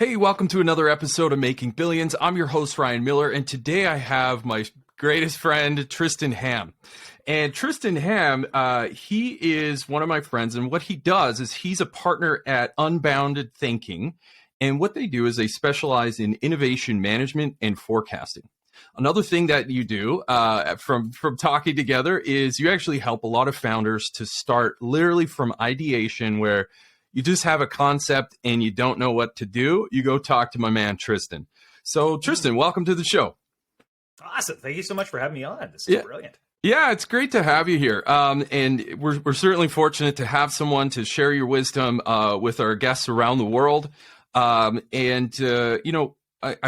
Hey, welcome to another episode of Making Billions. I'm your host, Ryan Miller, and today I have my greatest friend, Tristan Ham. And Tristan Ham, he is one of my friends, and what he does is he's a partner at Unbounded Thinking, and what they do is they specialize in innovation management and forecasting. Another thing that you do from talking together is you actually help a lot of founders to start literally from ideation, where you just have a concept and you don't know what to do. You go talk to my man, Tristan. So Tristan, welcome to the show. Awesome. Thank you so much for having me on. This is brilliant. Yeah, it's great to have you here. And we're certainly fortunate to have someone to share your wisdom with our guests around the world. I've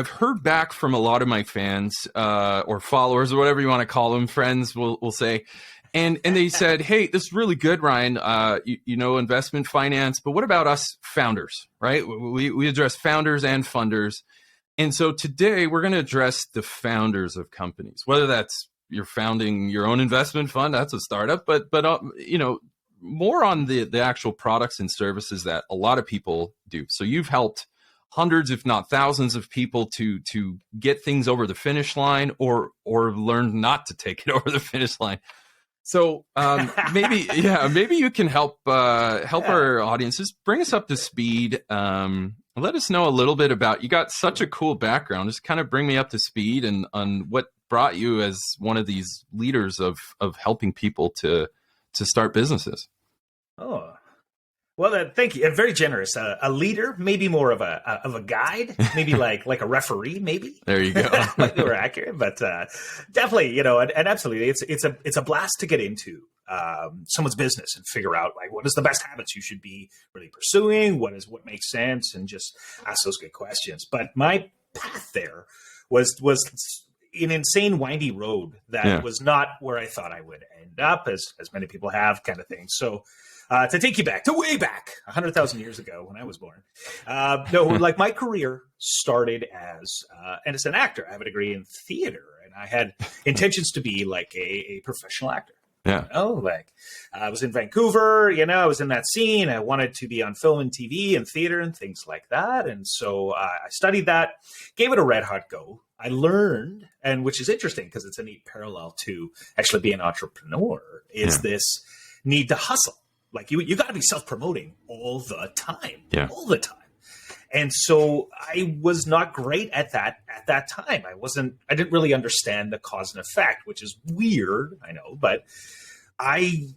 heard back from a lot of my fans or followers or whatever you want to call them, friends, we'll say. And they said, hey, this is really good, Ryan, you know, investment finance, but what about us founders, right? We address founders and funders. And so today we're going to address the founders of companies, whether that's you're founding your own investment fund, that's a startup, but more on the actual products and services that a lot of people do. So you've helped hundreds, if not thousands of people to get things over the finish line or learn not to take it over the finish line. So maybe you can help our audiences, bring us up to speed. Let us know a little bit about, you got such a cool background. Just kind of bring me up to speed and on what brought you as one of these leaders of helping people to start businesses. Oh, well, thank you. Very generous. A leader, maybe more of a guide, maybe like a referee, maybe. There you go. Maybe we're accurate, but definitely, and absolutely, it's a blast to get into someone's business and figure out like what is the best habits you should be really pursuing, what makes sense, and just ask those good questions. But my path there was an insane windy road that was not where I thought I would end up, as many people have, kind of thing. So. To take you back to way back 100,000 years ago when I was born. Like my career started as an actor. I have a degree in theater, and I had intentions to be like a professional actor. Yeah. I was in Vancouver, I was in that scene. I wanted to be on film and TV and theater and things like that. And so I studied that, gave it a red hot go. I learned, and which is interesting because it's a neat parallel to actually be an entrepreneur, is this need to hustle. Like you got to be self-promoting all the time, all the time. And so I was not great at that time. I didn't really understand the cause and effect, which is weird, I know, but I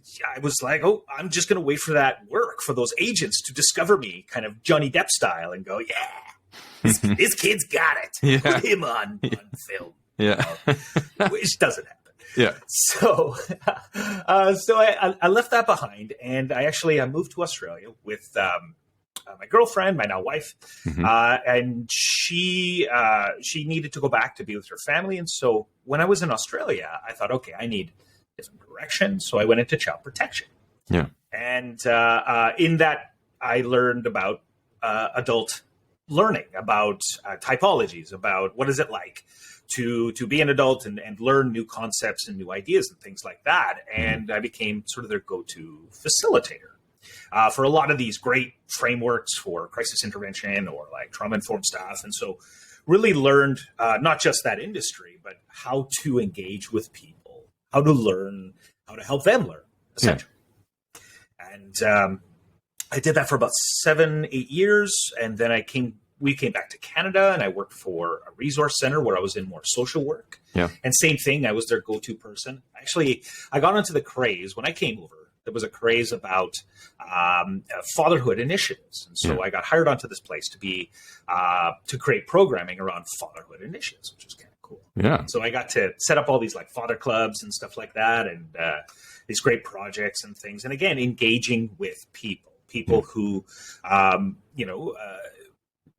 was like, oh, I'm just going to wait for that work, for those agents to discover me, kind of Johnny Depp style, and go, this kid's got it. Put him on film. Which doesn't happen. Yeah. So I left that behind, and I moved to Australia with my girlfriend, my now wife, and she needed to go back to be with her family. And so when I was in Australia, I thought, okay, I need different direction. So I went into child protection. Yeah. And in that, I learned about adult learning, about typologies, about what is it like to be an adult and learn new concepts and new ideas and things like that. And I became sort of their go-to facilitator for a lot of these great frameworks for crisis intervention or like trauma-informed stuff. And so really learned not just that industry, but how to engage with people, how to learn, how to help them learn, essentially. And I did that for about 7-8 years. And then we came back to Canada, and I worked for a resource center where I was in more social work. Yeah. And same thing, I was their go-to person. Actually, I got into the craze when I came over. There was a craze about fatherhood initiatives. And so I got hired onto this place to create programming around fatherhood initiatives, which was kind of cool. Yeah. So I got to set up all these like father clubs and stuff like that, and these great projects and things. And again, engaging with people who,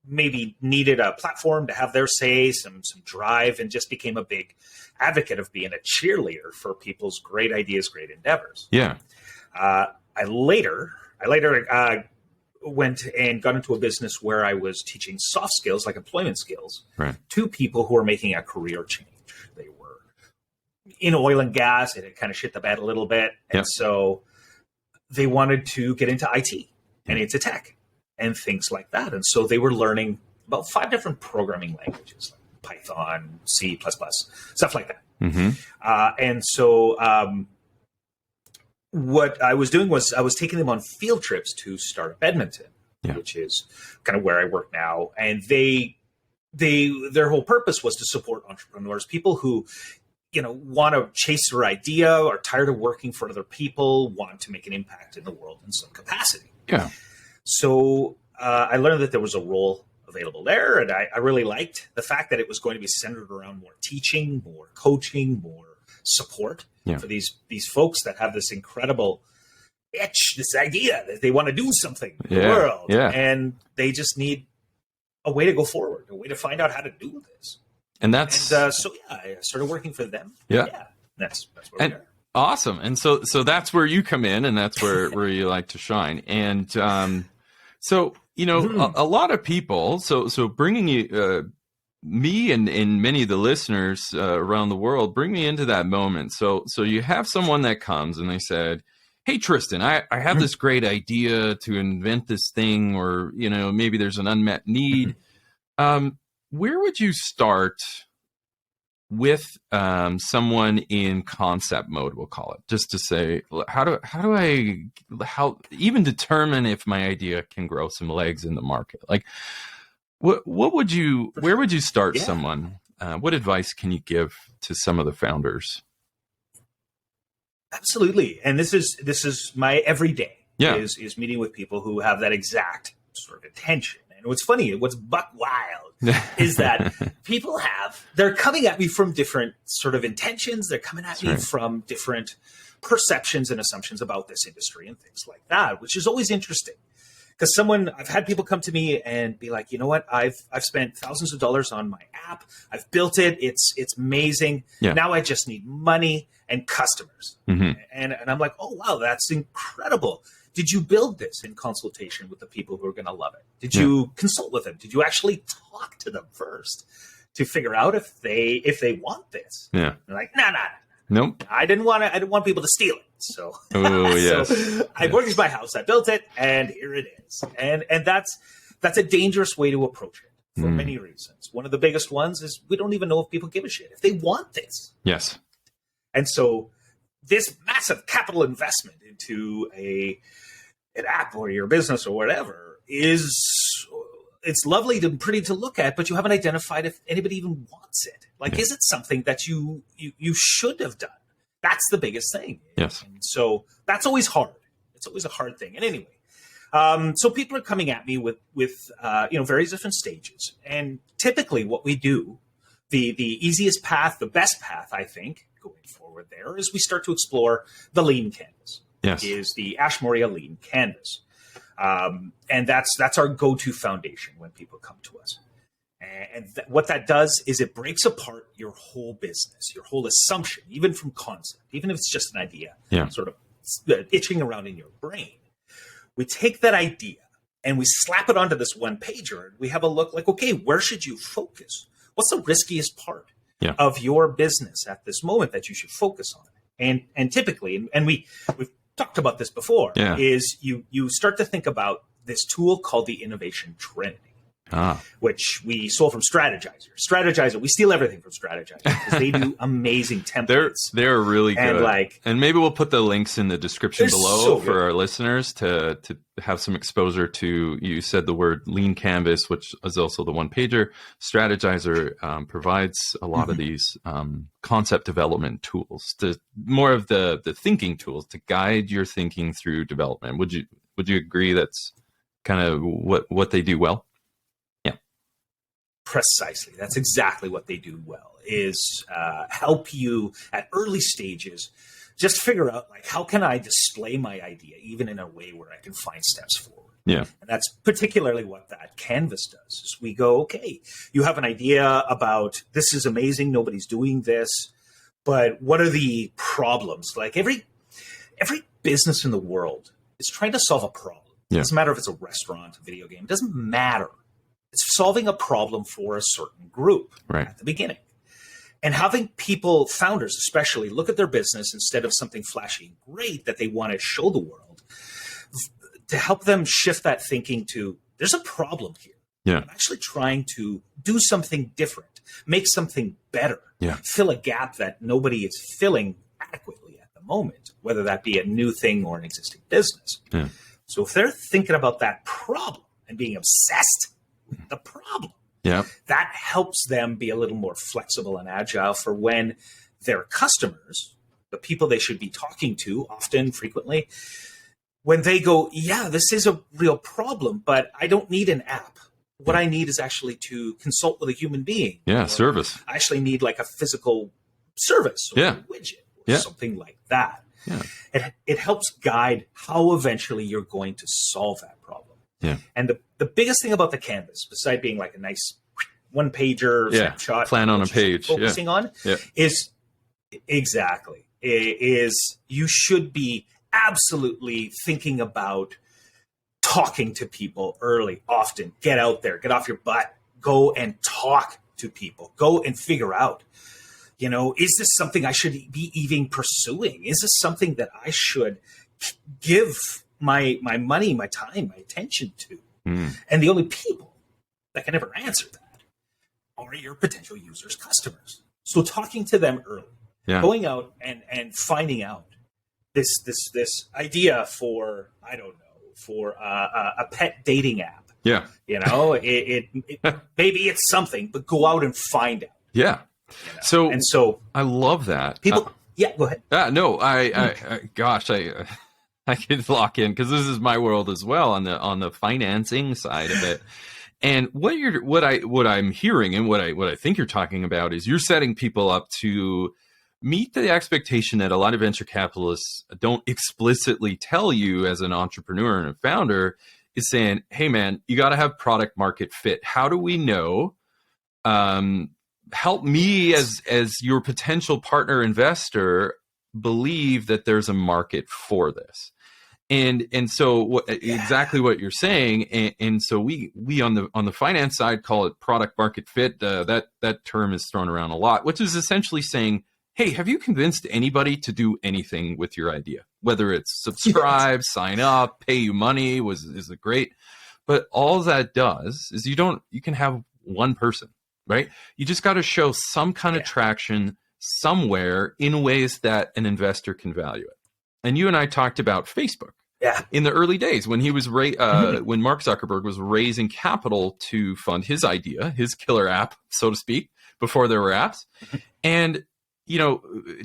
maybe needed a platform to have their say, some drive, and just became a big advocate of being a cheerleader for people's great ideas, great endeavors. Yeah. I later went and got into a business where I was teaching soft skills, like employment skills, to people who were making a career change. They were in oil and gas. It had kind of shit the bed a little bit. And so they wanted to get into IT and into tech and things like that. And so they were learning about 5 different programming languages, like Python, C++, stuff like that. And so what I was doing was I was taking them on field trips to Startup Edmonton, which is kind of where I work now. And their whole purpose was to support entrepreneurs, people who, want to chase their idea, are tired of working for other people, want to make an impact in the world in some capacity. Yeah. So I learned that there was a role available there, and I really liked the fact that it was going to be centered around more teaching, more coaching, more support for these folks that have this incredible itch, this idea that they want to do something in the world, and they just need a way to go forward, a way to find out how to do this. And that's I started working for them. That's where we are. Awesome. And so that's where you come in, and that's where you like to shine. And so a lot of people. So bringing you, me and many of the listeners around the world, bring me into that moment. So you have someone that comes and they said, "Hey, Tristan, I have this great idea to invent this thing, or maybe there's an unmet need." Where would you start with someone in concept mode, we'll call it, just to say, how do I even determine if my idea can grow some legs in the market? Like, where would you start someone? What advice can you give to some of the founders? Absolutely. And this is my everyday is meeting with people who have that exact sort of intention. And what's funny, what's buck wild is that they're coming at me from different sort of intentions. They're coming at me from different perceptions and assumptions about this industry and things like that, which is always interesting. Because I've had people come to me and be like, you know what, I've spent thousands of dollars on my app. I've built it. It's amazing. Yeah. Now I just need money and customers. And I'm like, oh, wow, that's incredible. Did you build this in consultation with the people who are going to love it? Did you consult with them? Did you actually talk to them first to figure out if they want this? Yeah. They're like, nah. Nope. I didn't want people to steal it. So, yes. So I mortgaged my house. I built it, and here it is. And that's a dangerous way to approach it for many reasons. One of the biggest ones is we don't even know if people give a shit if they want this. Yes. And so this massive capital investment into an app or your business or whatever it's lovely and pretty to look at, but you haven't identified if anybody even wants it. Like, is it something that you should have done? That's the biggest thing. Yes. And so that's always hard. It's always a hard thing. And anyway, so people are coming at me with various different stages. And typically what we do, the easiest path, the best path, I think, going forward there is we start to explore the lean canvas. Yes. Is the Ashmoria lean canvas. And that's our go-to foundation when people come to us. And what that does is it breaks apart your whole business, your whole assumption, even from concept, even if it's just an idea, sort of itching around in your brain. We take that idea and we slap it onto this one pager, and we have a look like, okay, where should you focus? What's the riskiest part of your business at this moment that you should focus on? And typically, and we've talked about this before, is you start to think about this tool called the Innovation Trinity, which we stole from Strategizer. We steal everything from Strategizer because they do amazing templates. They're really good. And maybe we'll put the links in the description below for our listeners to have some exposure to. You said the word lean canvas, which is also the one pager. Strategizer provides a lot of these concept development tools, more of the thinking tools to guide your thinking through development. Would you agree that's kind of what they do well? Precisely. That's exactly what they do well, is help you at early stages just figure out, like, how can I display my idea even in a way where I can find steps forward? Yeah. And that's particularly what that canvas does, is we go, okay, you have an idea about this is amazing, nobody's doing this, but what are the problems? Like every business in the world is trying to solve a problem. It doesn't matter if it's a restaurant, a video game, it doesn't matter. It's solving a problem for a certain group at the beginning. And having people, founders especially, look at their business instead of something flashy and great that they want to show the world, to help them shift that thinking to, there's a problem here. Yeah. I'm actually trying to do something different, make something better, fill a gap that nobody is filling adequately at the moment, whether that be a new thing or an existing business. Yeah. So if they're thinking about that problem and being obsessed with the problem, that helps them be a little more flexible and agile for when their customers, the people they should be talking to often, frequently, when they go, yeah, this is a real problem, but I don't need an app. What I need is actually to consult with a human being. Yeah, service. I actually need like a physical service or a widget or something like that. Yeah. It helps guide how eventually you're going to solve that problem. Yeah. And the biggest thing about the canvas, beside being like a nice one-pager snapshot, plan on a page, focusing on, is you should be absolutely thinking about talking to people early, often. Get out there, get off your butt, go and talk to people, go and figure out, is this something I should be even pursuing? Is this something that I should give my money, my time, my attention to? And the only people that can ever answer that are your potential users, customers. So talking to them early, going out and finding out this idea for, I don't know, for a pet dating app. Yeah. It maybe it's something, but go out and find out. Yeah. So I love that. People, go ahead. No, I could lock in because this is my world as well on the financing side of it. And what I'm hearing and what I think you're talking about is you're setting people up to meet the expectation that a lot of venture capitalists don't explicitly tell you as an entrepreneur and a founder, is saying, hey man, you got to have product market fit. How do we know? Help me as your potential partner investor believe that there's a market for this. And so exactly what you're saying. And so we on the finance side call it product market fit. That term is thrown around a lot, which is essentially saying, hey, have you convinced anybody to do anything with your idea? Whether it's subscribe, sign up, pay you money, is it great? But all that does is you can have one person, right? You just got to show some kind of traction somewhere in ways that an investor can value it. And you and I talked about Facebook. Yeah. In the early days when he was when Mark Zuckerberg was raising capital to fund his idea, his killer app, so to speak, before there were apps. And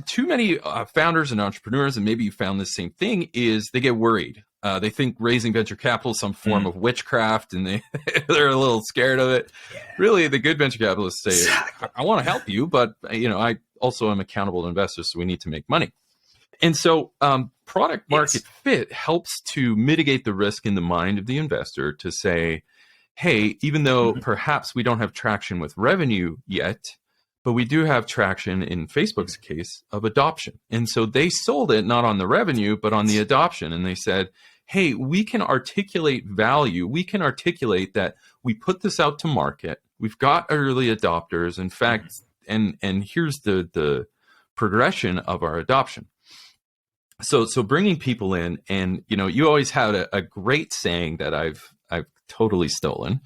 too many founders and entrepreneurs, and maybe you found the same thing, is they get worried. They think raising venture capital is some form of witchcraft, and they're a little scared of it. Yeah. Really, the good venture capitalists say, I want to help you, but I also am accountable to investors, so we need to make money. And so product market fit helps to mitigate the risk in the mind of the investor to say, hey, even though perhaps we don't have traction with revenue yet, but we do have traction in Facebook's case of adoption. And so they sold it not on the revenue, but on the adoption. And they said, hey, we can articulate value. We can articulate that we put this out to market. We've got early adopters. In fact, and here's the progression of our adoption. So bringing people in, and you always had a great saying that I've totally stolen,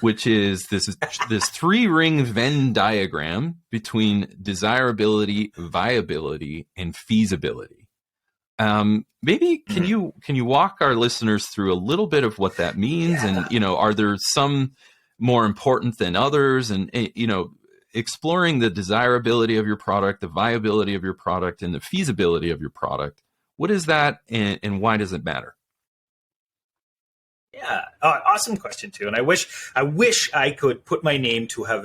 which is this 3-ring Venn diagram between desirability, viability, and feasibility. Maybe can you walk our listeners through a little bit of what that means, and are there some more important than others, and exploring the desirability of your product, the viability of your product, and the feasibility of your product. What is that, and why does it matter? Yeah, awesome question too. And I wish I could put my name to have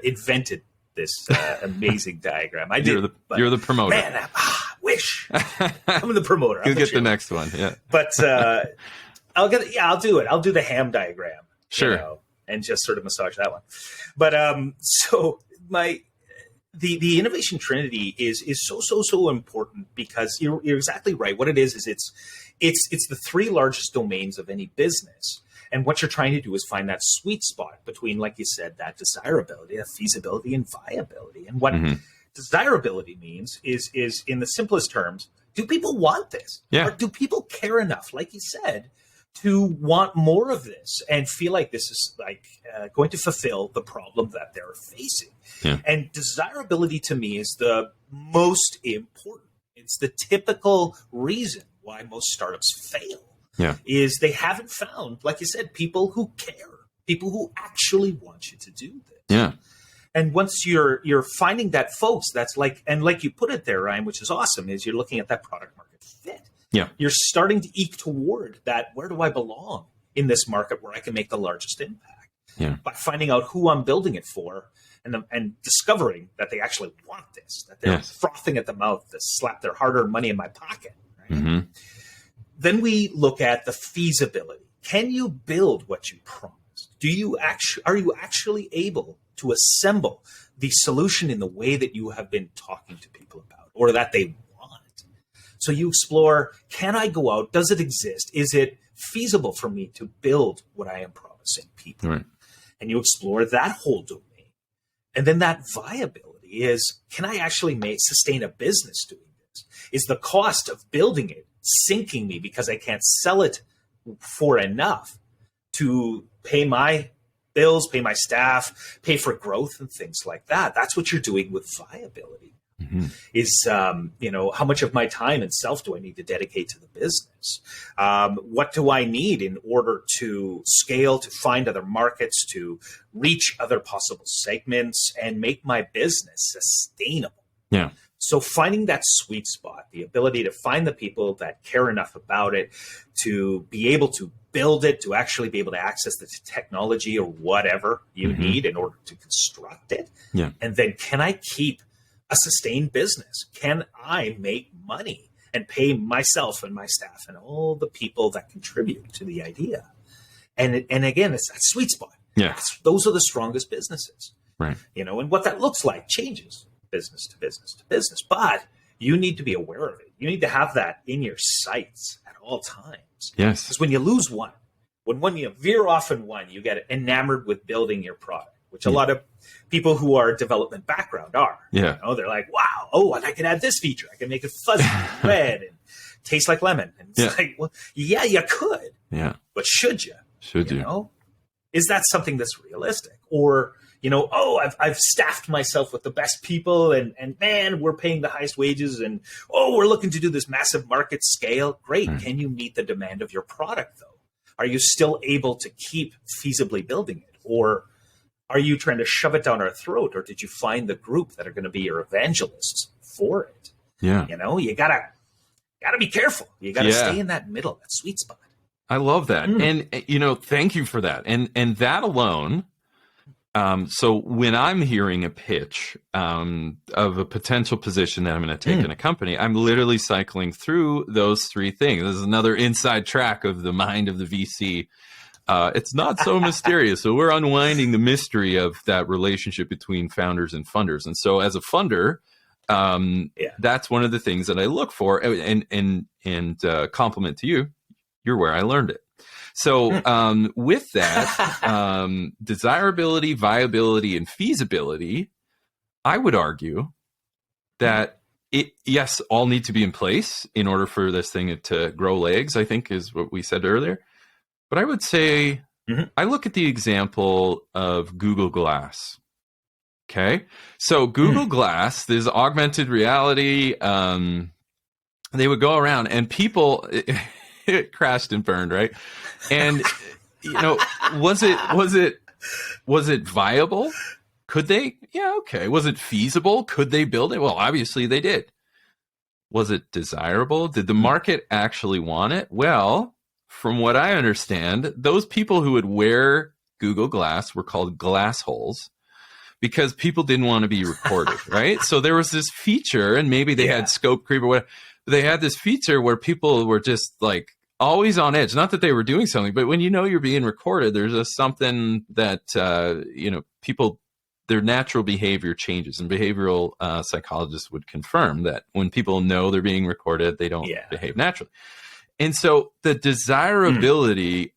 invented this amazing diagram. I did. You're the promoter. Man, wish I'm the promoter. You'll get the next one. Yeah, but I'll do it. I'll do the Ham diagram. Sure. And just sort of massage that one. But so the innovation Trinity is so important because you're exactly right. What it is it's the 3 largest domains of any business. And what you're trying to do is find that sweet spot between, like you said, that desirability, that feasibility, and viability. And what desirability means is in the simplest terms, do people want this? Yeah. Or do people care enough, like you said, to want more of this and feel like this is like going to fulfill the problem that they're facing. Yeah. And desirability to me is the most important. It's the typical reason why most startups fail. Yeah. Is they haven't found, like you said, people who care, people who actually want you to do this. Yeah. And once you're finding that folks, that's like, and like you put it there, Ryan, which is awesome, is you're looking at that product market fit. Yeah. You're starting to eke toward that. Where do I belong in this market where I can make the largest impact? Yeah. By finding out who I'm building it for and discovering that they actually want this, that they're frothing at the mouth to slap their hard-earned money in my pocket. Right? Mm-hmm. Then we look at the feasibility. Can you build what you promised? Are you actually able to assemble the solution in the way that you have been talking to people about or that they want? So you explore, can I go out? Does it exist? Is it feasible for me to build what I am promising people? Right. And you explore that whole domain. And then that viability is, can I actually sustain a business doing this? Is the cost of building it sinking me because I can't sell it for enough to pay my bills, pay my staff, pay for growth and things like that? That's what you're doing with viability. Mm-hmm. Is, how much of my time and self do I need to dedicate to the business? What do I need in order to scale, to find other markets, to reach other possible segments and make my business sustainable? Yeah. So finding that sweet spot, the ability to find the people that care enough about it, to be able to build it, to actually be able to access the technology or whatever you need in order to construct it. Yeah. And then can I keep a sustained business? Can I make money and pay myself and my staff and all the people that contribute to the idea? And again, it's that sweet spot. Yeah. Those are the strongest businesses. Right. And what that looks like changes business to business to business, but you need to be aware of it. You need to have that in your sights at all times. Yes. Because when you lose one, when you veer off in one, you get enamored with building your product, which a lot of people who are development background are. Yeah. They're like, wow, and I can add this feature. I can make it fuzzy and red and taste like lemon. And it's like, well, yeah, you could. Yeah. But should you? Should you? Is that something that's realistic? Or, I've staffed myself with the best people and man, we're paying the highest wages and, we're looking to do this massive market scale. Great. Right. Can you meet the demand of your product though? Are you still able to keep feasibly building it? Or are you trying to shove it down our throat? Or did you find the group that are going to be your evangelists for it? Yeah. You gotta be careful. You gotta stay in that middle, that sweet spot. I love that. And, thank you for that. And that alone, so when I'm hearing a pitch of a potential position that I'm going to take in a company, I'm literally cycling through those three things. This is another inside track of the mind of the VC. It's not so mysterious. So we're unwinding the mystery of that relationship between founders and funders. And so as a funder, that's one of the things that I look for. And compliment to you, you're where I learned it. So with that, desirability, viability, and feasibility, I would argue that all need to be in place in order for this thing to grow legs, I think is what we said earlier. But I would say, I look at the example of Google Glass. Okay. So Google Glass, there's augmented reality. They would go around and people... It crashed and burned, right? And was it viable? Could they? Yeah, okay. Was it feasible? Could they build it? Well, obviously they did. Was it desirable? Did the market actually want it? Well, from what I understand, those people who would wear Google Glass were called glass holes because people didn't want to be recorded, right? So there was this feature, and maybe they had scope creep or whatever. They had this feature where people were just like always on edge. Not that they were doing something, but when you're being recorded, there's something that, people, their natural behavior changes. And behavioral psychologists would confirm that when people know they're being recorded, they don't behave naturally. And so the desirability,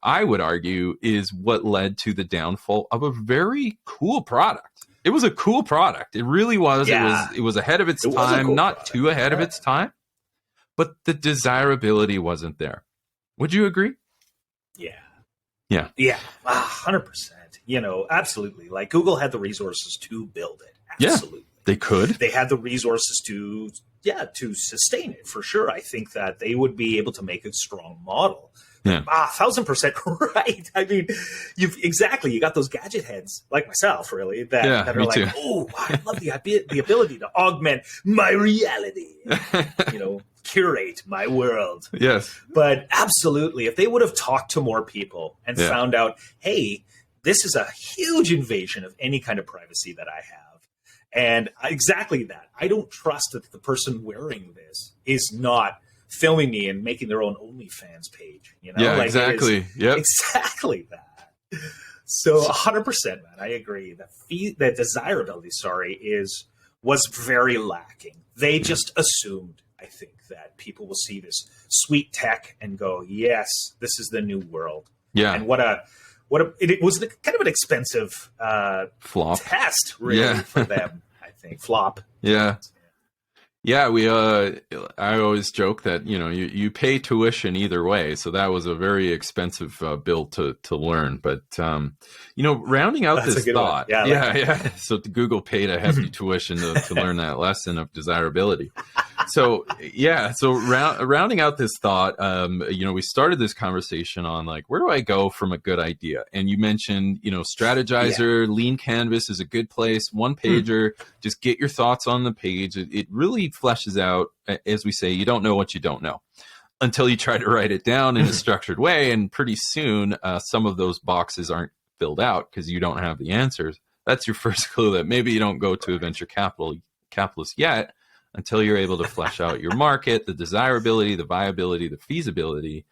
I would argue, is what led to the downfall of a very cool product. It was a cool product. It really was. Yeah. It was ahead of its time, cool not product. Too ahead of its time, but the desirability wasn't there. Would you agree? Yeah. Yeah. Yeah. 100%. You know, absolutely. Like Google had the resources to build it. Absolutely. Yeah, they could. They had the resources to sustain it for sure. I think that they would be able to make a strong model. Yeah. 1,000% right. I mean, you got those gadget heads like myself, really, that are like, oh, I love the ability to augment my reality, curate my world. Yes. But absolutely, if they would have talked to more people and found out, hey, this is a huge invasion of any kind of privacy that I have. And exactly that. I don't trust that the person wearing this is not filming me and making their own OnlyFans page. Yeah, like exactly. Yep. Exactly that. So 100%, man. I agree. The desirability, was very lacking. They just assumed, I think, that people will see this sweet tech and go, yes, this is the new world. Yeah. And it was kind of an expensive flop test, really, for them. I think flop. Yeah. Yeah, I always joke that, you pay tuition either way. So that was a very expensive bill to learn. But, rounding out this thought. Yeah. So Google paid a hefty tuition to learn that lesson of desirability. So, rounding out this thought, we started this conversation on like, where do I go from a good idea? And you mentioned, Strategizer, Lean Canvas is a good place. One pager, just get your thoughts on the page. It really fleshes out, as we say, you don't know what you don't know until you try to write it down in a structured way. And pretty soon, some of those boxes aren't filled out because you don't have the answers. That's your first clue that maybe you don't go to a venture capitalist yet until you're able to flesh out your market, the desirability, the viability, the feasibility.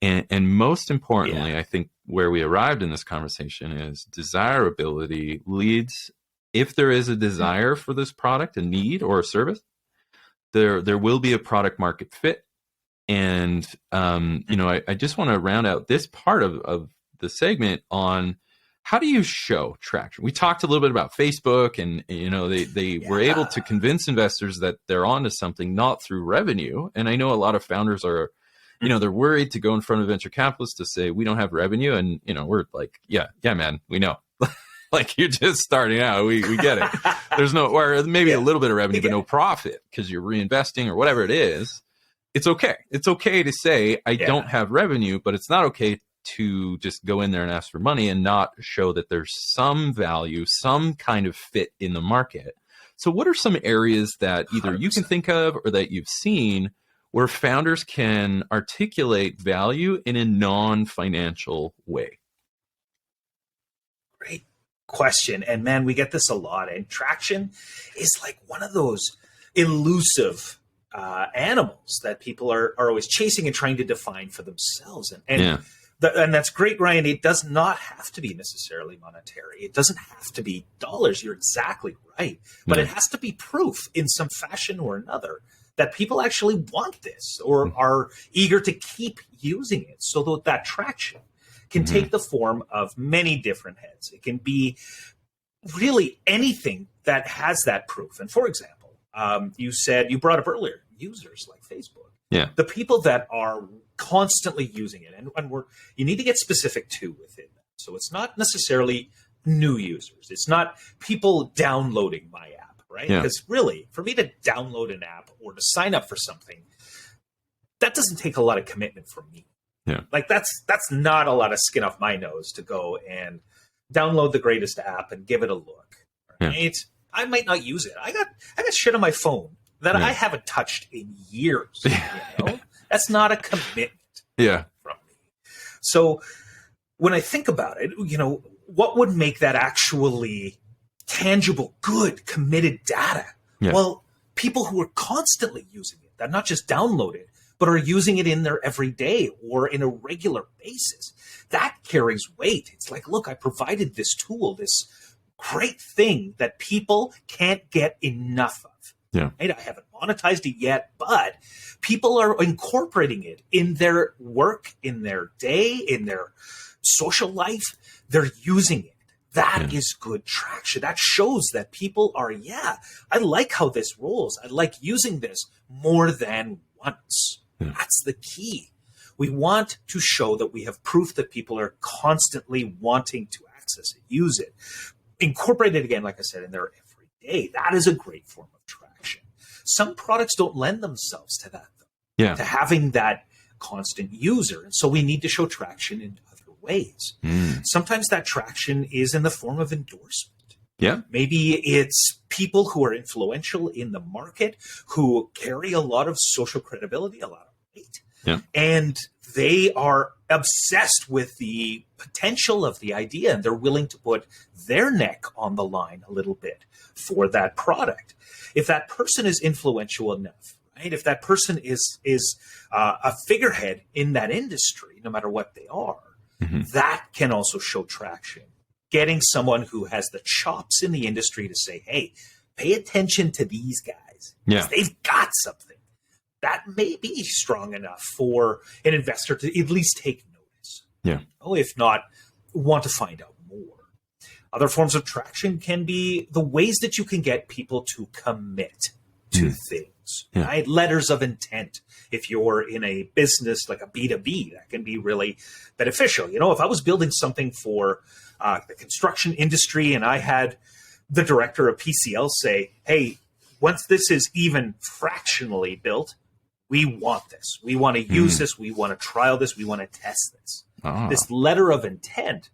And most importantly, I think where we arrived in this conversation is desirability leads. If there is a desire for this product, a need or a service, there will be a product market fit. And, I just want to round out this part of the segment on how do you show traction? We talked a little bit about Facebook and, they were able to convince investors that they're onto something, not through revenue. And I know a lot of founders are, they're worried to go in front of venture capitalists to say, we don't have revenue. And, we're like, yeah, man, we know. Like you're just starting out. We get it. There's or maybe a little bit of revenue, but no profit because you're reinvesting or whatever it is. It's okay. It's okay to say, I don't have revenue, but it's not okay to just go in there and ask for money and not show that there's some value, some kind of fit in the market. So what are some areas that either 100%. You can think of or that you've seen where founders can articulate value in a non-financial way? Great question. And man, we get this a lot. And traction is like one of those elusive animals that people are always chasing and trying to define for themselves. And that's great, Ryan. It does not have to be necessarily monetary. It doesn't have to be dollars. You're exactly right. But it has to be proof in some fashion or another that people actually want this or are eager to keep using it, so that traction can take the form of many different heads. It can be really anything that has that proof. And for example, you brought up earlier, users like Facebook. Yeah. The people that are constantly using it, and you need to get specific too with it. So it's not necessarily new users. It's not people downloading my app, right? Because really, for me to download an app or to sign up for something, that doesn't take a lot of commitment from me. Yeah. Like that's not a lot of skin off my nose to go and download the greatest app and give it a look. Right? Yeah. I might not use it. I got shit on my phone that I haven't touched in years. That's not a commitment from me. So when I think about it, what would make that actually tangible, good, committed data? Yeah. Well, people who are constantly using it, that not just download it, but are using it in their everyday or in a regular basis. That carries weight. It's like, look, I provided this tool, this great thing that people can't get enough of. Yeah. Right? I haven't monetized it yet, but people are incorporating it in their work, in their day, in their social life. They're using it. That is good traction. That shows that people are, I like how this rolls. I like using this more than once. Yeah. That's the key. We want to show that we have proof that people are constantly wanting to access it, use it, incorporate it again, like I said, in their everyday. That is a great form of traction. Some products don't lend themselves to that, though, to having that constant user. And so we need to show traction in other ways. Sometimes that traction is in the form of endorsement. Yeah. Maybe it's people who are influential in the market, who carry a lot of social credibility, a lot of weight. Yeah. And they are obsessed with the potential of the idea, and they're willing to put their neck on the line a little bit for that product. If that person is influential enough, right? If that person is a figurehead in that industry, no matter what they are, that can also show traction. Getting someone who has the chops in the industry to say, hey, pay attention to these guys. Yeah. They've got something. That may be strong enough for an investor to at least take notice. Yeah. Oh, if not, want to find out more. Other forms of traction can be the ways that you can get people to commit to things, right? Letters of intent. If you're in a business like a B2B, that can be really beneficial. You know, if I was building something for the construction industry and I had the director of PCL say, hey, once this is even fractionally built, we want this. We want to use this. We want to trial this. We want to test this. This letter of intent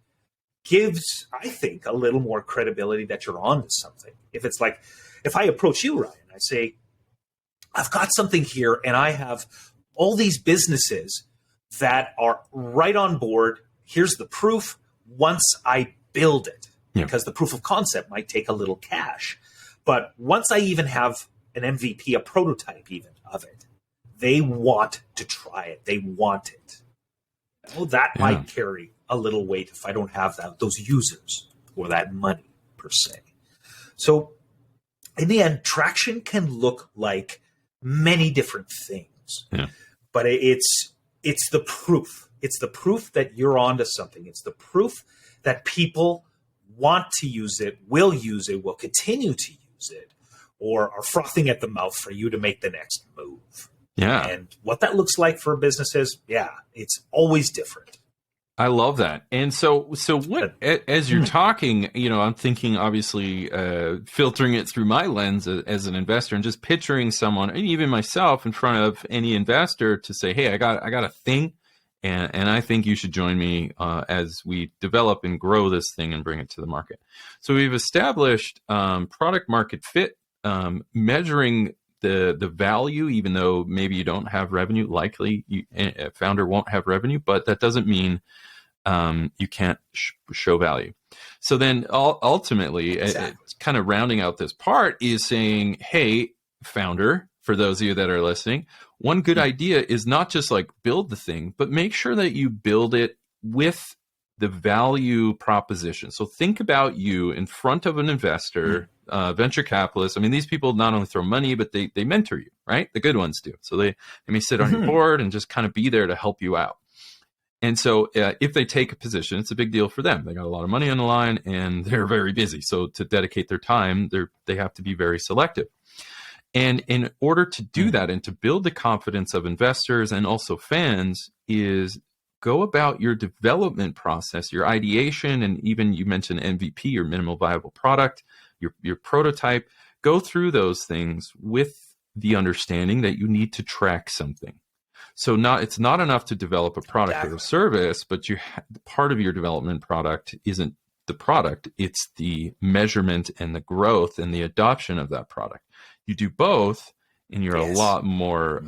gives, I think, a little more credibility that you're onto something. If it's like, if I approach you, Ryan, I say, I've got something here and I have all these businesses that are right on board. Here's the proof once I build it, because the proof of concept might take a little cash. But once I even have an MVP, a prototype even of it, they want to try it. They want it. Oh, that might carry a little weight if I don't have those users or that money per se. So in the end, traction can look like many different things, but it's the proof. It's the proof that you're onto something. It's the proof that people want to use it, will continue to use it, or are frothing at the mouth for you to make the next move. Yeah. And what that looks like for businesses, it's always different. I love that. And so what, as you're talking, you know, I'm thinking, obviously, filtering it through my lens as an investor and just picturing someone, and even myself, in front of any investor to say, hey, I got a thing, and I think you should join me as we develop and grow this thing and bring it to the market. So we've established product market fit, measuring the value, even though maybe you don't have revenue. Likely a founder won't have revenue, but that doesn't mean you can't show value. So then ultimately, kind of rounding out this part is saying, hey, founder, for those of you that are listening, one good idea is not just like build the thing, but make sure that you build it with the value proposition. So think about you in front of an investor, venture capitalist. I mean, these people not only throw money, but they mentor you, right? The good ones do. So they may sit on your board and just kind of be there to help you out. And so if they take a position, it's a big deal for them. They got a lot of money on the line and they're very busy. So to dedicate their time, they have to be very selective. And in order to do that and to build the confidence of investors and also fans is go about your development process, your ideation, and even you mentioned MVP, your minimal viable product, your prototype. Go through those things with the understanding that you need to track something. So it's not enough to develop a product or a service, but part of your development product isn't the product, it's the measurement and the growth and the adoption of that product. You do both, and you're a lot more.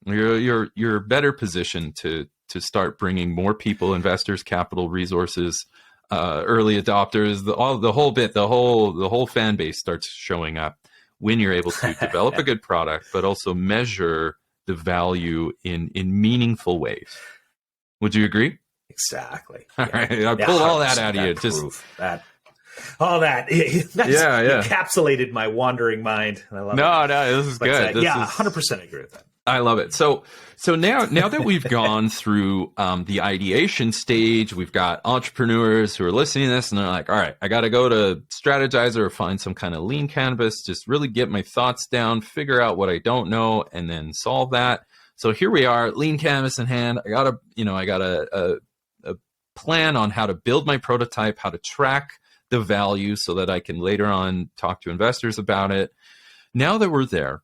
You're better positioned to start bringing more people, investors, capital, resources, early adopters, the whole fan base starts showing up when you're able to develop a good product, but also measure the value in meaningful ways. Would you agree? Exactly. All right, I pulled all that out of you. Encapsulated my wandering mind. I love it. No, this is good. 100% agree with that. I love it. So now that we've gone through the ideation stage, we've got entrepreneurs who are listening to this and they're like, all right, I got to go to Strategizer or find some kind of lean canvas, just really get my thoughts down, figure out what I don't know, and then solve that. So here we are, lean canvas in hand. I got a plan on how to build my prototype, how to track the value so that I can later on talk to investors about it. Now that we're there,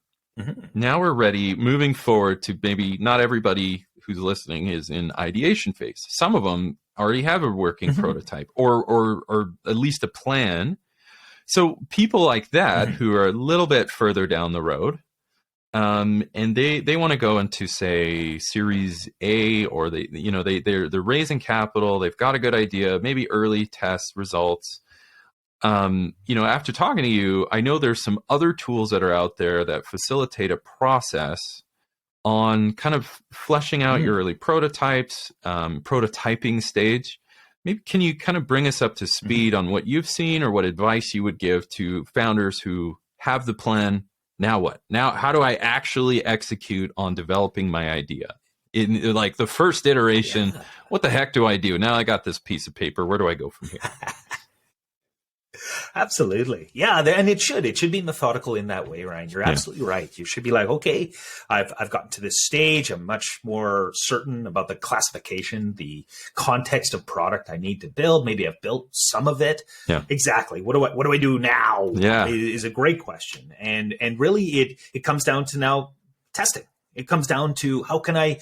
now we're ready, moving forward to maybe not everybody who's listening is in ideation phase. Some of them already have a working prototype or at least a plan. So people like that who are a little bit further down the road, and they want to go into, say, Series A, or they're raising capital, they've got a good idea, maybe early test results. After talking to you, I know there's some other tools that are out there that facilitate a process on kind of fleshing out your early prototypes, prototyping stage. Maybe can you kind of bring us up to speed on what you've seen, or what advice you would give to founders who have the plan? Now what? Now, how do I actually execute on developing my idea? In like the first iteration, what the heck do I do? Now I got this piece of paper. Where do I go from here? Absolutely. Yeah. And it should be methodical in that way, Ryan. You're absolutely right. You should be like, okay, I've gotten to this stage. I'm much more certain about the classification, the context of product I need to build. Maybe I've built some of it. Yeah. Exactly. What do I do now? Yeah. Is a great question. And really it comes down to now testing. It comes down to how can I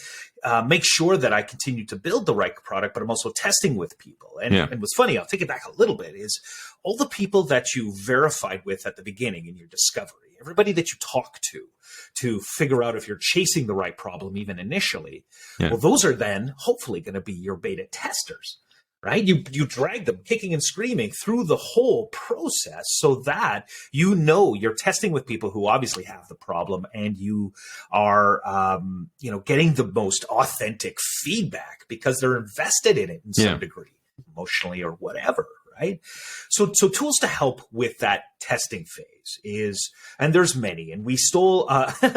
make sure that I continue to build the right product, but I'm also testing with people. And what's funny, I'll take it back a little bit, is all the people that you verified with at the beginning in your discovery, everybody that you talk to figure out if you're chasing the right problem, even initially, well, those are then hopefully going to be your beta testers. Right? You drag them kicking and screaming through the whole process so that you're testing with people who obviously have the problem, and you are getting the most authentic feedback because they're invested in it in some degree, emotionally or whatever. Right. So tools to help with that testing phase and there's many, and we stole, how am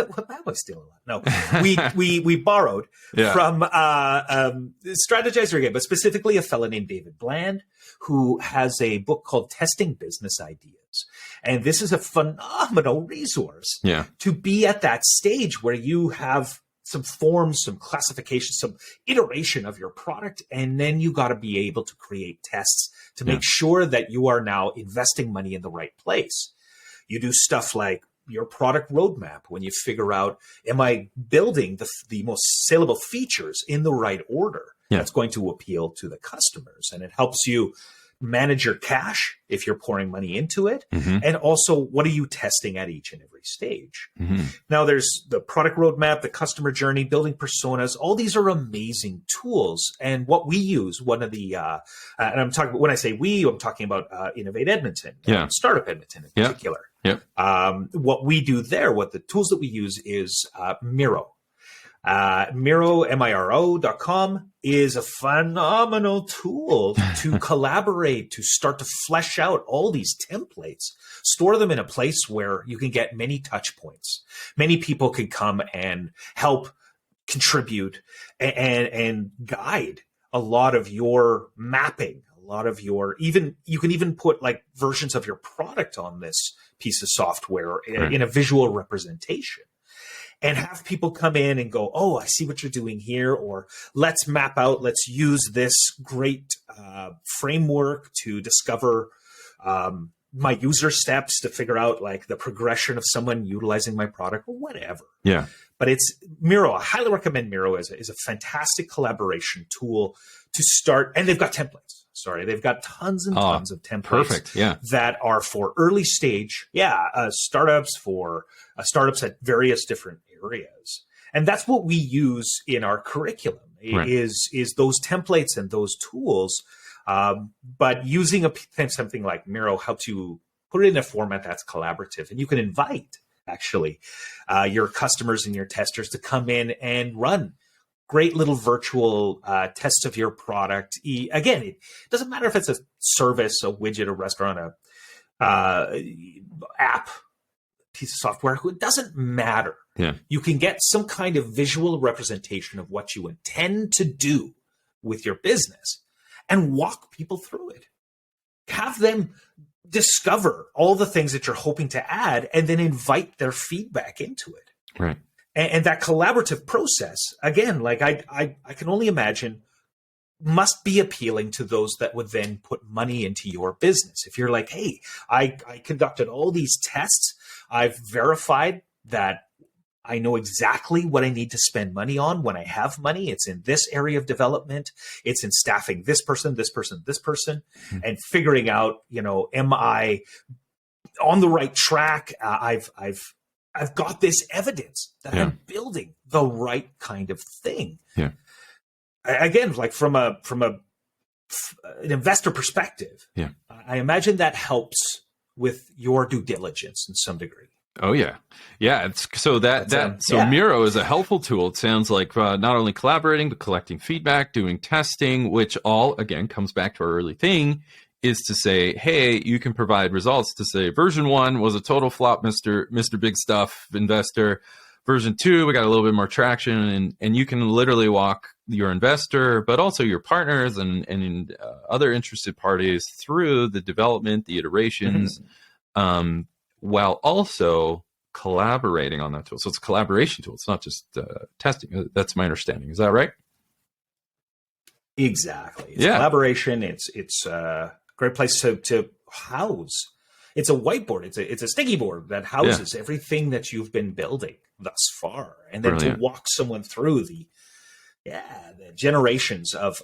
I stealing a lot? No, we borrowed from, Strategizer again, but specifically a fellow named David Bland, who has a book called Testing Business Ideas. And this is a phenomenal resource to be at that stage where you have some forms, some classification, some iteration of your product. And then you got to be able to create tests to make sure that you are now investing money in the right place. You do stuff like your product roadmap when you figure out, am I building the most saleable features in the right order that's going to appeal to the customers? And it helps you manage your cash if you're pouring money into it. And also, what are you testing at each and every stage? Now, there's the product roadmap, the customer journey, building personas. All these are amazing tools. And what we use, one of the, and I'm talking, when I say we, I'm talking about Innovate Edmonton, Startup Edmonton in particular. What we do there, what the tools that we use is Miro. Miro.com is a phenomenal tool to collaborate, to start to flesh out all these templates, store them in a place where you can get many touch points. Many people can come and help contribute and guide a lot of your mapping, a lot of your, you can even put like versions of your product on this piece of software in a visual representation. And have people come in and go, oh, I see what you're doing here, or let's map out, let's use this great framework to discover my user steps to figure out like the progression of someone utilizing my product or whatever. But it's Miro. I highly recommend Miro as a fantastic collaboration tool to start. And they've got templates. They've got tons and tons of templates that are for early stage, startups, for startups at various different areas. And that's what we use in our curriculum is those templates and those tools. But using something like Miro, how to put it in a format that's collaborative. And you can invite actually your customers and your testers to come in and run great little virtual tests of your product. Again, it doesn't matter if it's a service, a widget, a restaurant, app, piece of software. It doesn't matter. You can get some kind of visual representation of what you intend to do with your business and walk people through it. Have them discover all the things that you're hoping to add and then invite their feedback into it. And that collaborative process, again, like I can only imagine, must be appealing to those that would then put money into your business. If you're like, hey, I conducted all these tests, I've verified that I know exactly what I need to spend money on when I have money. It's in this area of development. It's in staffing this person, this person, this person, and figuring out, am I on the right track? I've got this evidence that I'm building the right kind of thing. Yeah. Again, like from an investor perspective, I imagine that helps with your due diligence in some degree. Oh yeah. Miro is a helpful tool. It sounds like not only collaborating, but collecting feedback, doing testing, which all, again, comes back to our early thing, is to say, hey, you can provide results to say version 1 was a total flop, Mr. Big Stuff investor. Version 2, we got a little bit more traction, and you can literally walk your investor, but also your partners and other interested parties through the development, the iterations, while also collaborating on that tool. So it's a collaboration tool. It's not just testing. That's my understanding. Is that right? Exactly. It's collaboration. It's a great place to house. It's a whiteboard. It's a sticky board that houses everything that you've been building thus far, and then to walk someone through the generations of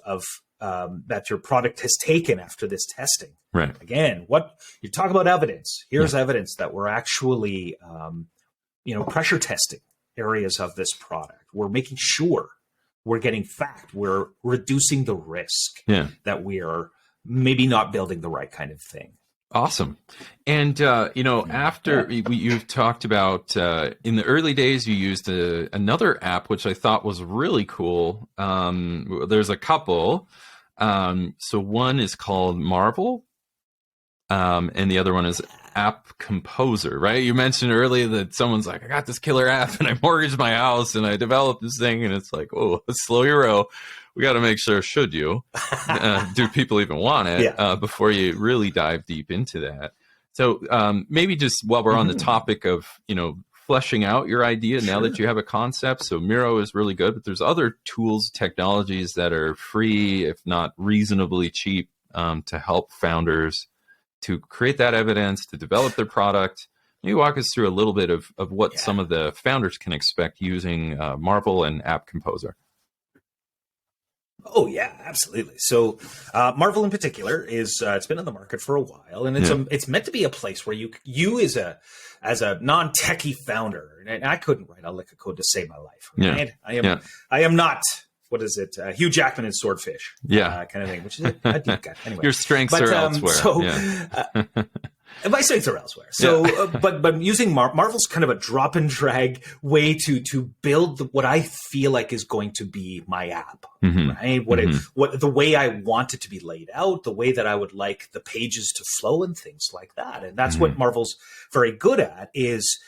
that your product has taken after this testing. Right. Again, what you talk about evidence. Here's evidence that we're actually, pressure testing areas of this product. We're making sure we're getting fact. We're reducing the risk that we are maybe not building the right kind of thing. Awesome. And, after you've talked about in the early days, you used another app, which I thought was really cool. There's a couple. So one is called Marvel, and the other one is App Composer, right? You mentioned earlier that someone's like, I got this killer app and I mortgaged my house and I developed this thing. And it's like, oh, slow your roll. We got to make sure, should you? Do people even want it before you really dive deep into that? So maybe just while we're on the topic of, fleshing out your idea now that you have a concept. So Miro is really good, but there's other tools, technologies that are free, if not reasonably cheap, to help founders to create that evidence, to develop their product. Maybe walk us through a little bit of what some of the founders can expect using Marvel and App Composer. Oh yeah, absolutely. So Marvel in particular is it's been on the market for a while, and it's meant to be a place where you as a non-techie founder, and I couldn't write a lick of code to save my life. Right? I am not. What is it? Hugh Jackman in Swordfish, kind of thing. Which is a deep cut. Anyway, your strengths are elsewhere. My strengths are elsewhere. So, but using Marvel's kind of a drop and drag way to build what I feel like is going to be my app, right? What the way I want it to be laid out, the way that I would like the pages to flow and things like that. And that's what Marvel's very good at, is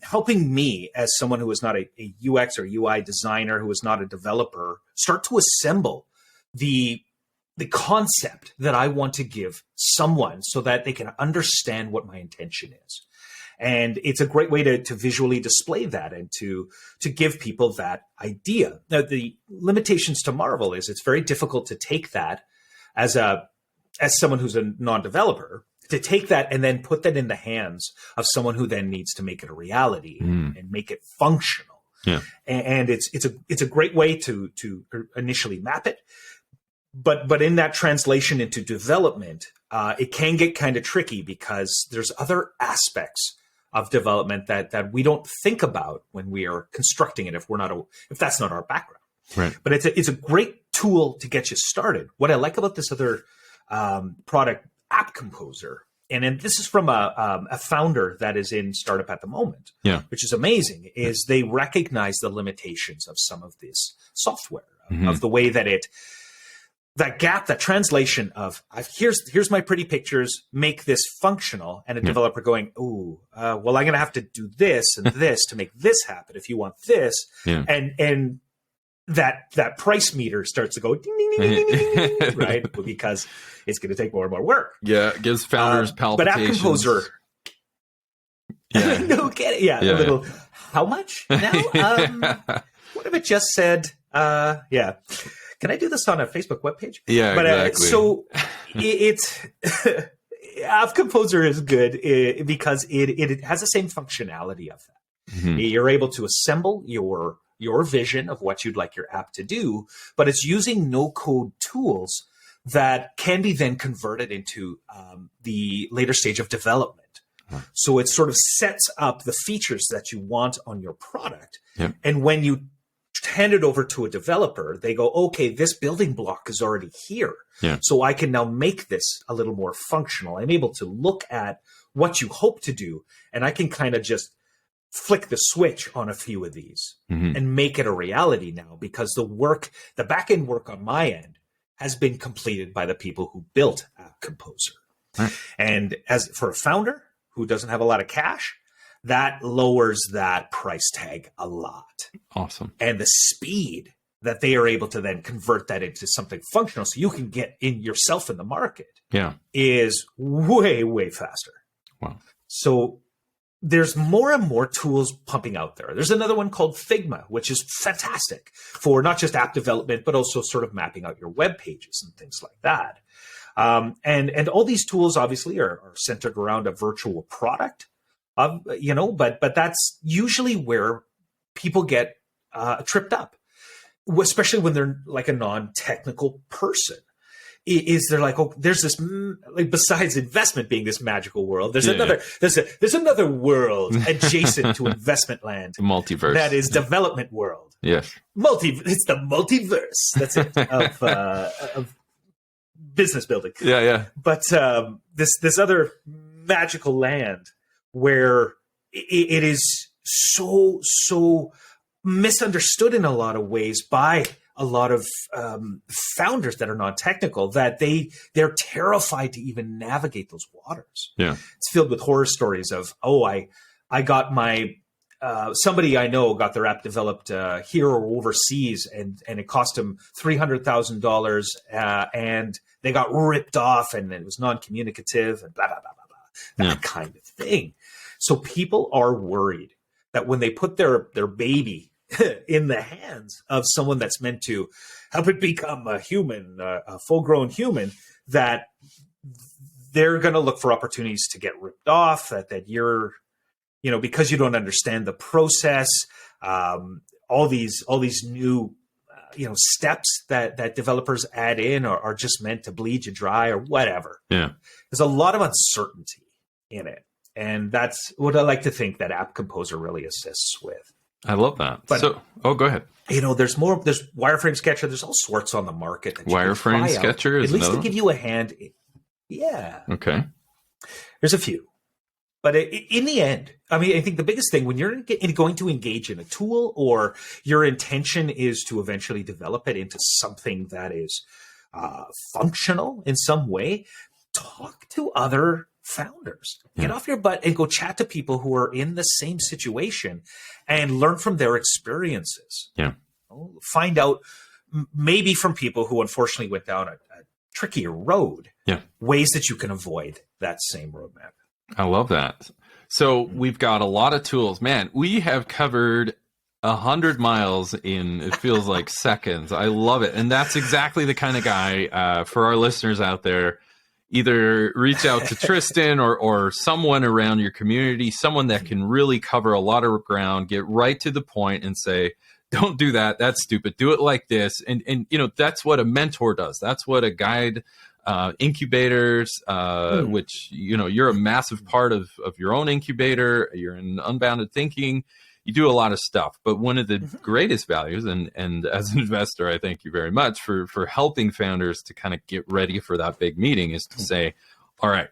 helping me as someone who is not a UX or UI designer, who is not a developer, start to assemble the concept that I want to give someone so that they can understand what my intention is. And it's a great way to visually display that and to give people that idea. Now, the limitations to Marvel is it's very difficult to take that as someone who's a non-developer, to take that and then put that in the hands of someone who then needs to make it a reality and make it functional. Yeah. And it's a great way to initially map it. But in that translation into development, it can get kind of tricky because there's other aspects of development that we don't think about when we are constructing it if that's not our background. Right. But it's a great tool to get you started. What I like about this other product, App Composer, and this is from a founder that is in Startup at the moment, which is amazing, is they recognize the limitations of some of this software, of the way that that gap, that translation of here's my pretty pictures, make this functional, and a developer going, well, I'm going to have to do this and this to make this happen if you want this, and that price meter starts to go ding, ding, ding, ding, ding, ding, right? Because it's going to take more and more work. Yeah, it gives founders palpitations. But App Composer, no kidding, a little. how much now? What if it just said, yeah. Can I do this on a Facebook webpage? Yeah, but, exactly. So it's App Composer is good because it has the same functionality of that. Mm-hmm. You're able to assemble your vision of what you'd like your app to do, but it's using no-code tools that can be then converted into the later stage of development. So it sort of sets up the features that you want on your product. Yep. And when you hand it over to a developer, they go, okay, this building block is already here. Yeah. So I can now make this a little more functional. I'm able to look at what you hope to do, and I can kind of just flick the switch on a few of these and make it a reality now, because the back-end work on my end has been completed by the people who built App Composer. Right. And as for a founder who doesn't have a lot of cash, that lowers that price tag a lot. Awesome. And the speed that they are able to then convert that into something functional so you can get in yourself in the market is way, way faster. Wow. So there's more and more tools pumping out there. There's another one called Figma, which is fantastic for not just app development, but also sort of mapping out your web pages and things like that. And all these tools obviously are centered around a virtual product, but that's usually where people get tripped up, especially when they're like a non-technical person. Is they're like, oh, there's this, like, besides investment being this magical world, there's another world adjacent to investment land, multiverse, that is development world. Yes, it's the multiverse. That's it of business building. Yeah. But this other magical land where it is so misunderstood in a lot of ways by a lot of founders that are non-technical, that they're terrified to even navigate those waters. Yeah, it's filled with horror stories of, I got my somebody I know got their app developed here or overseas, and it cost them $300,000, and they got ripped off, and it was non-communicative, and blah blah blah blah blah. That kind of thing. So people are worried that when they put their baby in the hands of someone that's meant to help it become a human, a full-grown human, that they're going to look for opportunities to get ripped off, that you're, because you don't understand the process, all these new, steps that developers add in are just meant to bleed you dry or whatever. Yeah. There's a lot of uncertainty in it. And that's what I like to think that App Composer really assists with. I love that. But, go ahead. There's Wireframe Sketcher. There's all sorts on the market. Wireframe Sketcher is at least to give you a hand. Yeah. Okay. There's a few. But in the end, I think the biggest thing when you're going to engage in a tool, or your intention is to eventually develop it into something that is functional in some way, talk to other founders. Get off your butt and go chat to people who are in the same situation and learn from their experiences. Yeah. Find out, maybe from people who unfortunately went down a trickier road, ways that you can avoid that same roadmap. I love that. So we've got a lot of tools. Man, we have covered 100 miles in, it feels like seconds. I love it. And that's exactly the kind of guy, for our listeners out there, either reach out to Tristan or someone around your community, someone that can really cover a lot of ground, get right to the point and say, don't do that. That's stupid. Do it like this. And that's what a mentor does. That's what a guide, incubators, which, you're a massive part of your own incubator. You're in Unbounded Thinking. You do a lot of stuff, but one of the greatest values, and as an investor, I thank you very much for helping founders to kind of get ready for that big meeting, is to say, all right,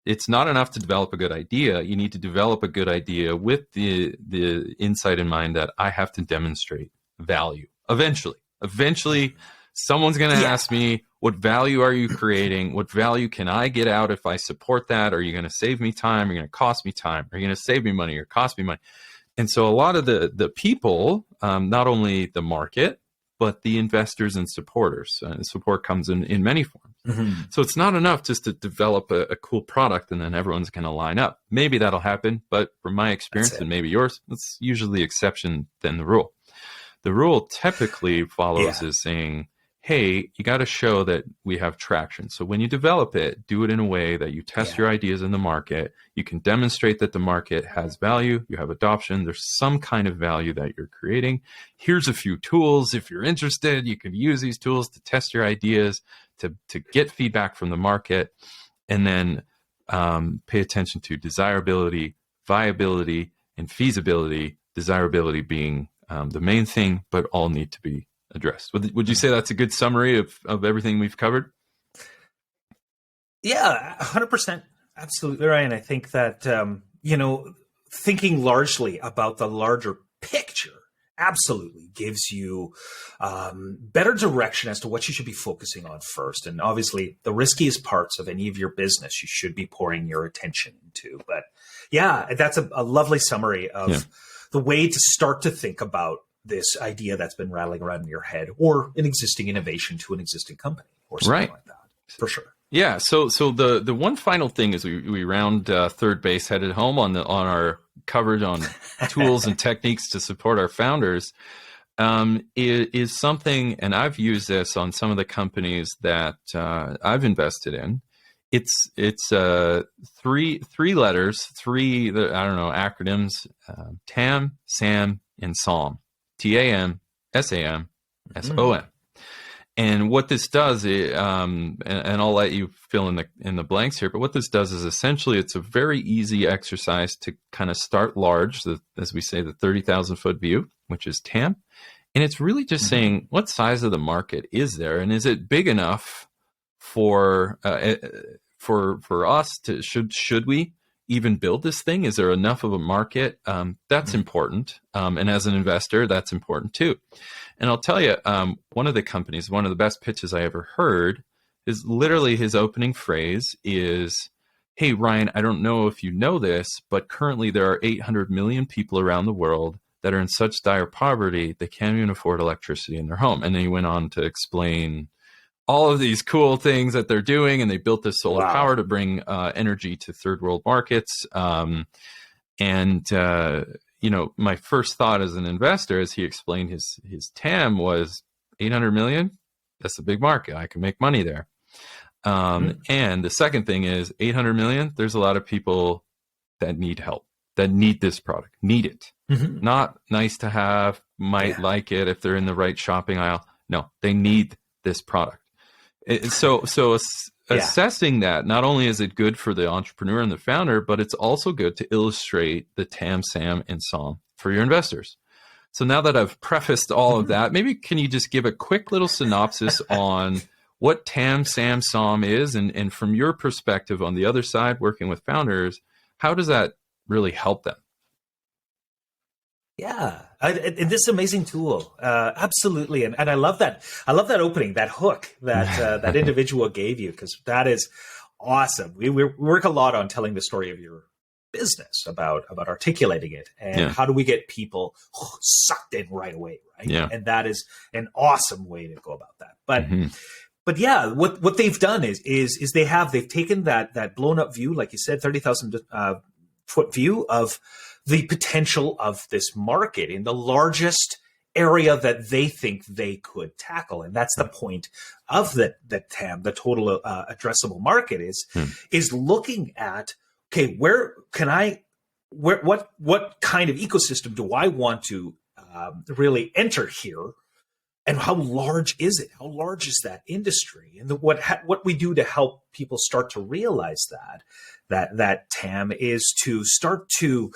it's not enough to develop a good idea. You need to develop a good idea with the insight in mind that I have to demonstrate value. Eventually someone's going to ask me, what value are you creating? What value can I get out if I support that? Are you going to save me time? Are you going to cost me time? Are you going to save me money or cost me money? And so a lot of the people, not only the market, but the investors and supporters, support comes in many forms. Mhm. So it's not enough just to develop a cool product and then everyone's going to line up. Maybe that'll happen, but from my experience and maybe yours, that's usually the exception than the rule. The rule typically follows Yeah. is saying, hey, you got to show that we have traction. So when you develop it, do it in a way that you test your ideas in the market. You can demonstrate that the market has value. You have adoption. There's some kind of value that you're creating. Here's a few tools. If you're interested, you can use these tools to test your ideas, to get feedback from the market, and then pay attention to desirability, viability, and feasibility. Desirability being the main thing, but all need to be addressed. Would you say that's a good summary of everything we've covered? Yeah, 100%. Absolutely, Ryan. I think that, thinking largely about the larger picture absolutely gives you better direction as to what you should be focusing on first. And obviously, the riskiest parts of any of your business, you should be pouring your attention into. But yeah, that's a lovely summary of the way to start to think about this idea that's been rattling around in your head, or an existing innovation to an existing company, or something like that, for sure. Yeah. So the one final thing is we round third base, headed home on our coverage on tools and techniques to support our founders. Is something, and I've used this on some of the companies that I've invested in. It's three letters, acronyms: TAM, SAM, and SOM. TAM, SAM, SOM. And what this does, and I'll let you fill in the blanks here, but what this does is essentially it's a very easy exercise to kind of start large, as we say, the 30,000 foot view, which is TAM. And it's really just saying, what size of the market is there? And is it big enough for us to, should we even build this thing? Is there enough of a market? That's important. And as an investor, that's important too. And I'll tell you, one of the best pitches I ever heard is literally his opening phrase is, hey, Ryan, I don't know if you know this, but currently there are 800 million people around the world that are in such dire poverty, they can't even afford electricity in their home. And then he went on to explain all of these cool things that they're doing, and they built this solar power to bring energy to third world markets. My first thought as an investor, as he explained his TAM, was 800 million. That's a big market. I can make money there. And the second thing is 800 million. There's a lot of people that need help, that need this product, need it. Not nice to have, might like it if they're in the right shopping aisle. No, they need this product. Assessing that, not only is it good for the entrepreneur and the founder, but it's also good to illustrate the TAM, SAM, and SOM for your investors. So now that I've prefaced all of that, maybe can you just give a quick little synopsis on what TAM, SAM, SOM is, and from your perspective on the other side, working with founders, how does that really help them? Yeah, and this amazing tool, absolutely, and I love that. I love that opening, that hook that that individual gave you, because that is awesome. We work a lot on telling the story of your business, about articulating it, and how do we get people sucked in right away, right? Yeah. And that is an awesome way to go about that. But yeah, what they've done is they've taken that blown up view, like you said, 30,000 foot view of the potential of this market in the largest area that they think they could tackle. And that's the point of the TAM, the total addressable market, is looking at, okay, what kind of ecosystem do I want to really enter here? And how large is it? How large is that industry? And what we do to help people start to realize that TAM is to start to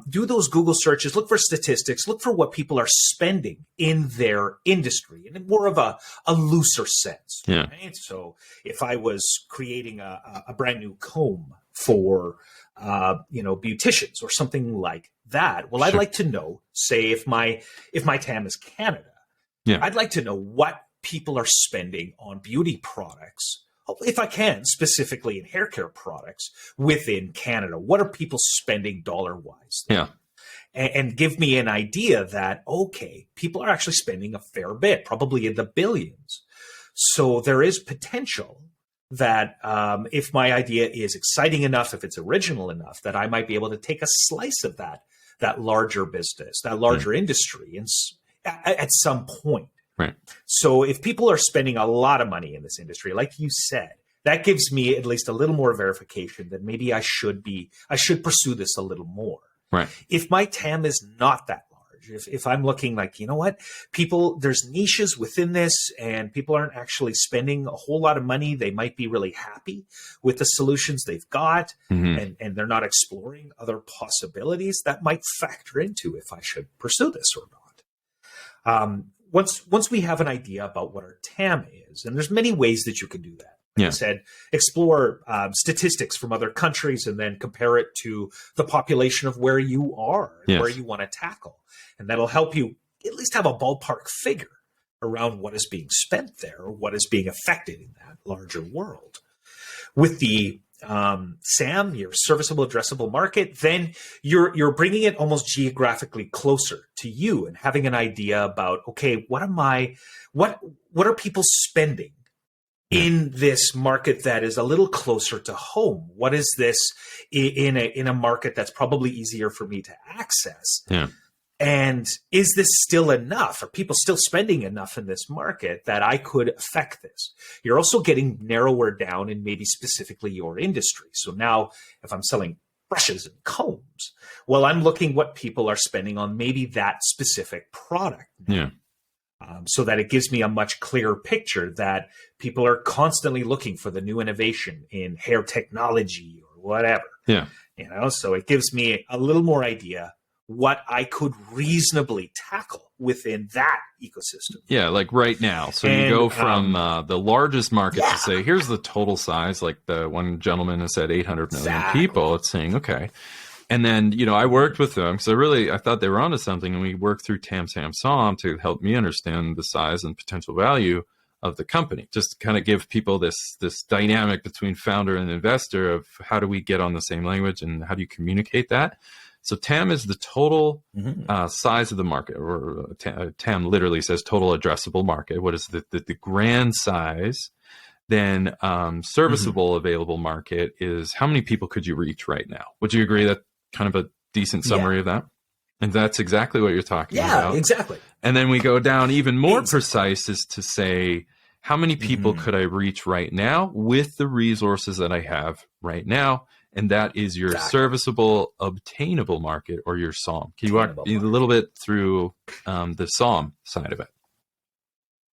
do those Google searches, look for statistics, look for what people are spending in their industry, and in more of a looser sense. Yeah. Right? So if I was creating a brand new comb for beauticians or something like that, well, I'd like to know, say, if my TAM is Canada. Yeah. I'd like to know what people are spending on beauty products, if I can, specifically in hair care products within Canada. What are people spending dollar-wise? Yeah. And give me an idea that, okay, people are actually spending a fair bit, probably in the billions. So there is potential that if my idea is exciting enough, if it's original enough, that I might be able to take a slice of that larger business, that larger industry, and at some point. Right. So if people are spending a lot of money in this industry, like you said, that gives me at least a little more verification that maybe I should pursue this a little more. Right. If my TAM is not that large, if I'm looking like, you know what, there's niches within this and people aren't actually spending a whole lot of money. They might be really happy with the solutions they've got, and they're not exploring other possibilities. That might factor into if I should pursue this or not. Once we have an idea about what our TAM is, and there's many ways that you can do that. Like I said, explore statistics from other countries and then compare it to the population of where you are and where you want to tackle. And that'll help you at least have a ballpark figure around what is being spent there or what is being affected in that larger world. With the SAM, your serviceable addressable market, then you're bringing it almost geographically closer to you and having an idea about, okay, what are people spending in this market that is a little closer to home? What is this in a market that's probably easier for me to access? Yeah. And is this still enough? Are people still spending enough in this market that I could affect this? You're also getting narrower down in maybe specifically your industry. So now if I'm selling brushes and combs, well, I'm looking what people are spending on maybe that specific product. Yeah. So that it gives me a much clearer picture that people are constantly looking for the new innovation in hair technology or whatever. Yeah. So it gives me a little more idea what I could reasonably tackle within that ecosystem. Yeah, like right now. So you go from the largest market to say, here's the total size, like the one gentleman has said 800 million people. It's saying, okay. And then, I worked with them because I thought they were onto something, and we worked through TAM, SAM, SOM to help me understand the size and potential value of the company. Just to kind of give people this dynamic between founder and investor of how do we get on the same language and how do you communicate that? So TAM is the total size of the market, or TAM literally says total addressable market. What is the grand size? Then serviceable available market is how many people could you reach right now? Would you agree that kind of a decent summary of that? And that's exactly what you're talking about. Yeah, exactly. And then we go down even more precise is to say, how many people could I reach right now with the resources that I have right now? And that is your serviceable obtainable market, or your SOM. Can you walk a little bit through the SOM side of it?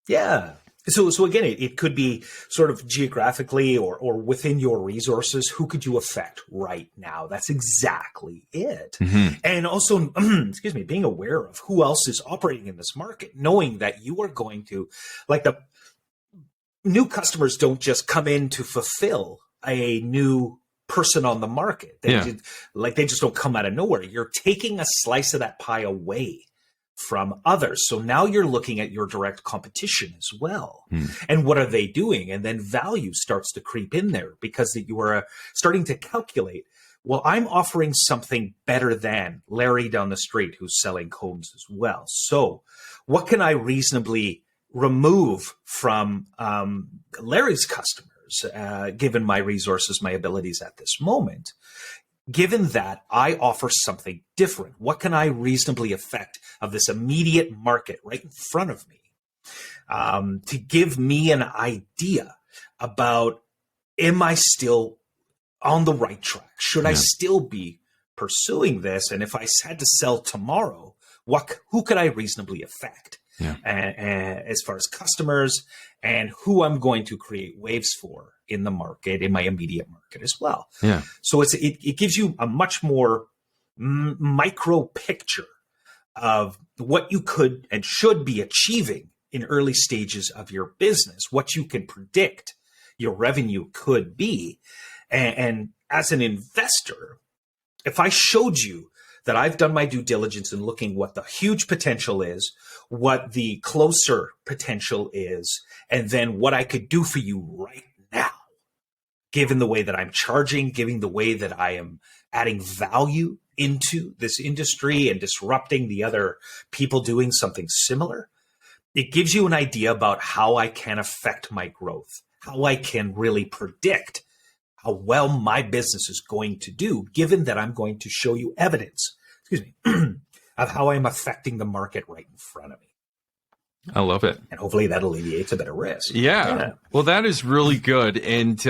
Yeah. So again, it could be sort of geographically or within your resources. Who could you affect right now? That's exactly it. And also, being aware of who else is operating in this market, knowing that you are going to, like, the new customers don't just come in to fulfill a new person on the market. They just don't come out of nowhere. You're taking a slice of that pie away from others. So now you're looking at your direct competition as well. And what are they doing? And then value starts to creep in there because you are starting to calculate, well, I'm offering something better than Larry down the street who's selling combs as well. So what can I reasonably remove from Larry's customers, given my resources, my abilities at this moment? Given that I offer something different, what can I reasonably affect of this immediate market right in front of me, to give me an idea about, am I still on the right track? Should I still be pursuing this? And if I had to sell tomorrow, who could I reasonably affect? As far as customers, and who I'm going to create waves for in the market, in my immediate market as well. So it gives you a much more micro picture of what you could and should be achieving in early stages of your business, what you can predict your revenue could be. And as an investor, if I showed you that I've done my due diligence in looking what the huge potential is, what the closer potential is, and then what I could do for you right now, given the way that I'm charging, given the way that I am adding value into this industry and disrupting the other people doing something similar, it gives you an idea about how I can affect my growth, how I can really predict how well my business is going to do, given that I'm going to show you evidence, of how I'm affecting the market right in front of me. I love it. And hopefully that alleviates a bit of risk. Yeah. Well, that is really good. And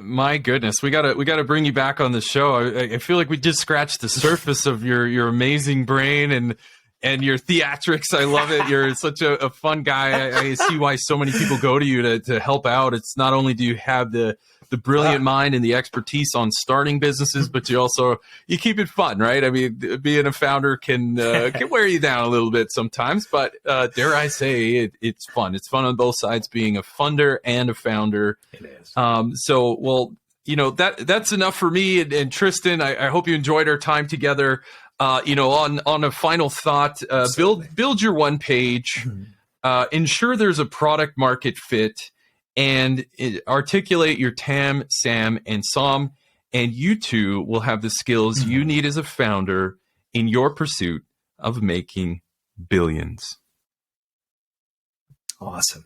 my goodness, we gotta bring you back on the show. I feel like we just scratched the surface of your amazing brain and your theatrics. I love it. You're such a fun guy. I see why so many people go to you to help out. It's not only do you have the brilliant mind and the expertise on starting businesses, but you keep it fun, right? I mean, being a founder can wear you down a little bit sometimes, but dare I say it's fun. It's fun on both sides, being a funder and a founder. It is. That's enough for me and Tristan. I hope you enjoyed our time together. On a final thought, build your one page, ensure there's a product market fit, and articulate your TAM, SAM, and SOM, and you too will have the skills you need as a founder in your pursuit of making billions. Awesome.